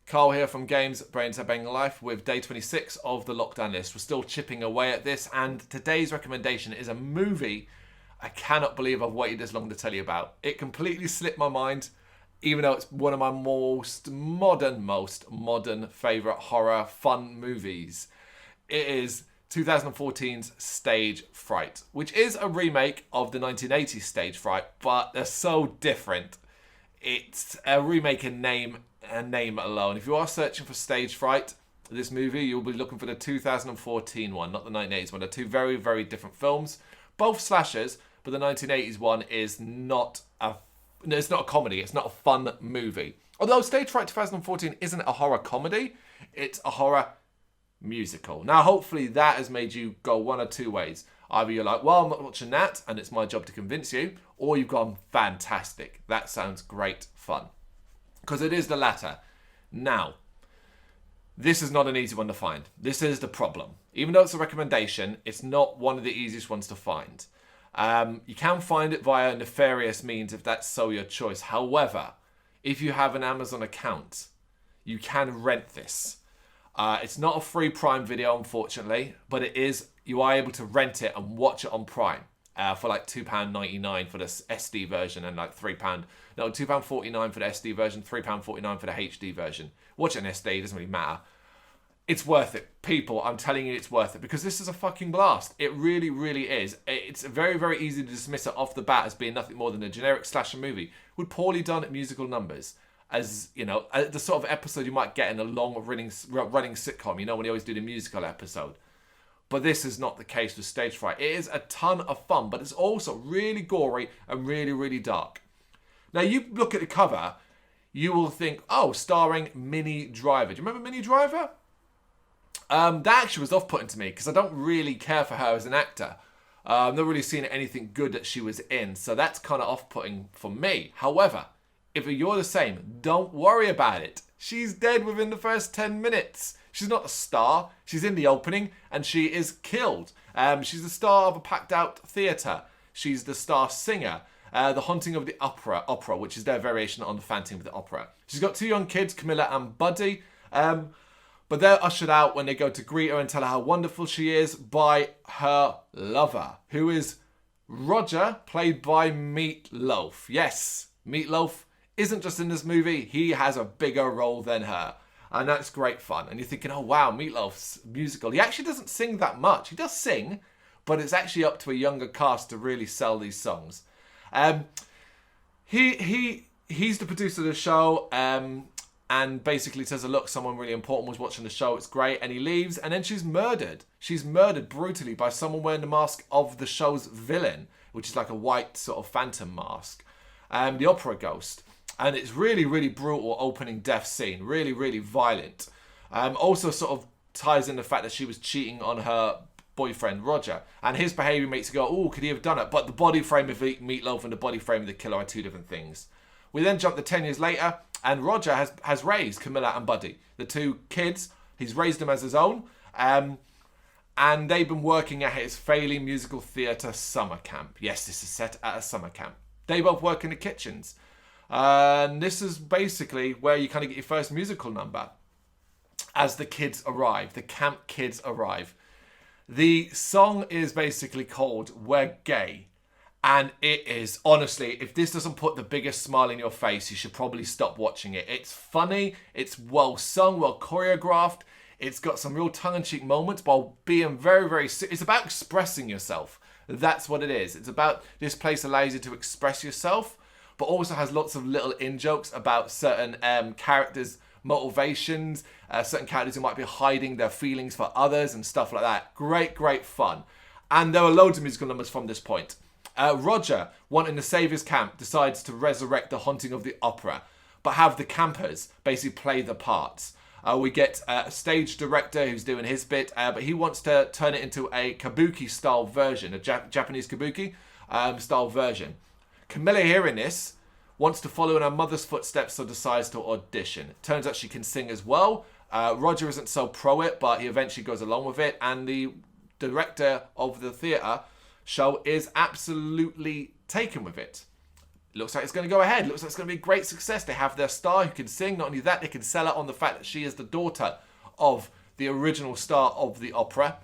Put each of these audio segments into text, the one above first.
Carl here from Games, Brains Are Bang Life with day 26 of the lockdown list. We're still chipping away at this, and today's recommendation is a movie I cannot believe I've waited this long to tell you about. It completely slipped my mind, even though it's one of my most modern favourite horror fun movies. It is 2014's Stage Fright, which is a remake of the 1980s Stage Fright, but they're so different. It's a remake in name and name alone. If you are searching for Stage Fright, this movie, you'll be looking for the 2014 one, not the 1980s one. They're two very, very different films. Both slashers, but the 1980s one is not it's not a comedy. It's not a fun movie. Although Stage Fright 2014 isn't a horror comedy, it's a horror musical. Now, hopefully that has made you go one or two ways. Either you're like, well, I'm not watching that, and it's my job to convince you, or you've gone, fantastic. That sounds great fun. Because it is the latter. Now, this is not an easy one to find. This is the problem. Even though it's a recommendation, it's not one of the easiest ones to find. You can find it via nefarious means if that's so your choice. However, if you have an Amazon account, you can rent this. It's not a free Prime video, unfortunately, but it is. You are able to rent it and watch it on Prime for like £2.99 for the SD version and like £2.49 for the SD version, £3.49 for the HD version. Watch it in SD, doesn't really matter. It's worth it. People, I'm telling you it's worth it because this is a fucking blast. It really, really is. It's very, very easy to dismiss it off the bat as being nothing more than a generic slasher movie with poorly done musical numbers. As, you know, the sort of episode you might get in a long-running sitcom, you know, when you always do the musical episode. But this is not the case with Stage Fright. It is a ton of fun, but it's also really gory and really, really dark. Now, you look at the cover, you will think, oh, starring Minnie Driver. Do you remember Minnie Driver? That actually was off-putting to me because I don't really care for her as an actor. I've not really seen anything good that she was in, so that's kind of off-putting for me. However, if you're the same, don't worry about it. She's dead within the first 10 minutes. She's not a star. She's in the opening and she is killed. She's the star of a packed-out theatre. She's the star singer. The Haunting of the Opera, which is their variation on the Phantom of the Opera. She's got two young kids, Camilla and Buddy. But they're ushered out when they go to greet her and tell her how wonderful she is by her lover, who is Roger, played by Meatloaf. Yes, Meatloaf isn't just in this movie, he has a bigger role than her. And that's great fun. And you're thinking, oh wow, Meatloaf's musical. He actually doesn't sing that much. He does sing, but it's actually up to a younger cast to really sell these songs. He's the producer of the show, and basically says, look, someone really important was watching the show, it's great, and he leaves, and then she's murdered. She's murdered brutally by someone wearing the mask of the show's villain, which is like a white sort of phantom mask, the opera ghost. And it's really, really brutal opening death scene. Really, really violent. Also sort of ties in the fact that she was cheating on her boyfriend, Roger. And his behaviour makes you go, oh, could he have done it? But the body frame of Meatloaf and the body frame of the killer are two different things. We then jump to 10 years later, and Roger has raised Camilla and Buddy. The two kids, he's raised them as his own. And they've been working at his failing musical theatre summer camp. Yes, this is set at a summer camp. They both work in the kitchens. And this is basically where you kind of get your first musical number as the kids arrive, the camp kids arrive. The song is basically called We're Gay. And it is, honestly, if this doesn't put the biggest smile in your face, you should probably stop watching it. It's funny, it's well sung, well choreographed. It's got some real tongue-in-cheek moments while being very, very... It's about expressing yourself. That's what it is. It's about this place allows you to express yourself, but also has lots of little in-jokes about certain characters' motivations, certain characters who might be hiding their feelings for others and stuff like that. Great, great fun. And there are loads of musical numbers from this point. Roger, wanting to save his camp, decides to resurrect the Haunting of the Opera, but have the campers basically play the parts. We get a stage director who's doing his bit, but he wants to turn it into a kabuki-style version, a Japanese kabuki-style version. Camilla, hearing this, wants to follow in her mother's footsteps, so decides to audition. Turns out she can sing as well. Roger isn't so pro it, but he eventually goes along with it, and the director of the theatre show is absolutely taken with it. It looks like it's going to go ahead. It looks like it's going to be a great success. They have their star who can sing. Not only that, they can sell it on the fact that she is the daughter of the original star of the opera.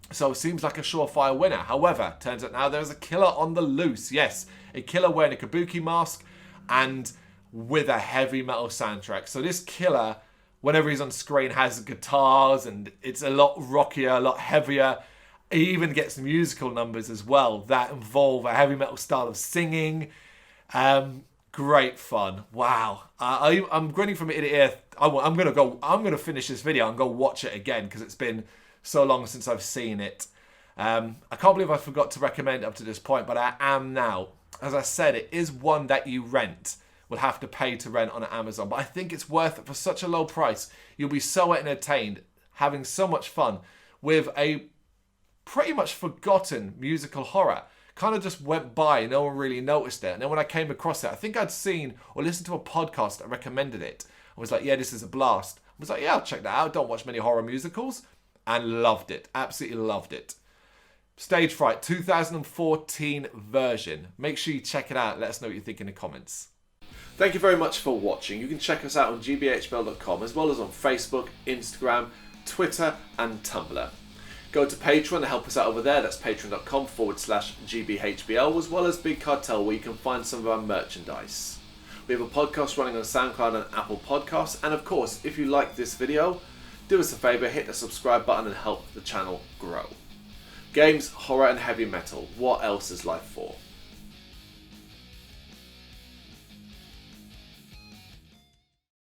So it seems like a surefire winner. However, turns out now there's a killer on the loose. Yes, a killer wearing a kabuki mask and with a heavy metal soundtrack. So this killer, whenever he's on screen, has guitars and it's a lot rockier, a lot heavier. He even gets musical numbers as well that involve a heavy metal style of singing. Great fun. Wow. I'm grinning from ear to ear. I'm gonna finish this video and go watch it again because it's been so long since I've seen it. I can't believe I forgot to recommend it up to this point, but I am now. As I said, it is one that you will have to pay to rent on Amazon, but I think it's worth it for such a low price. You'll be so entertained, having so much fun with a pretty much forgotten musical horror. Kind of just went by, no one really noticed it. And then when I came across it, I think I'd seen or listened to a podcast that recommended it. I was like, yeah, this is a blast. I was like, yeah, I'll check that out. Don't watch many horror musicals. And loved it. Absolutely loved it. Stage Fright 2014 version. Make sure you check it out. Let us know what you think in the comments. Thank you very much for watching. You can check us out on gbhbl.com as well as on Facebook, Instagram, Twitter and Tumblr. Go to Patreon to help us out over there. That's patreon.com/GBHBL, as well as Big Cartel, where you can find some of our merchandise. We have a podcast running on SoundCloud and Apple Podcasts. And of course, if you like this video, do us a favour, hit the subscribe button and help the channel grow. Games, horror and heavy metal. What else is life for?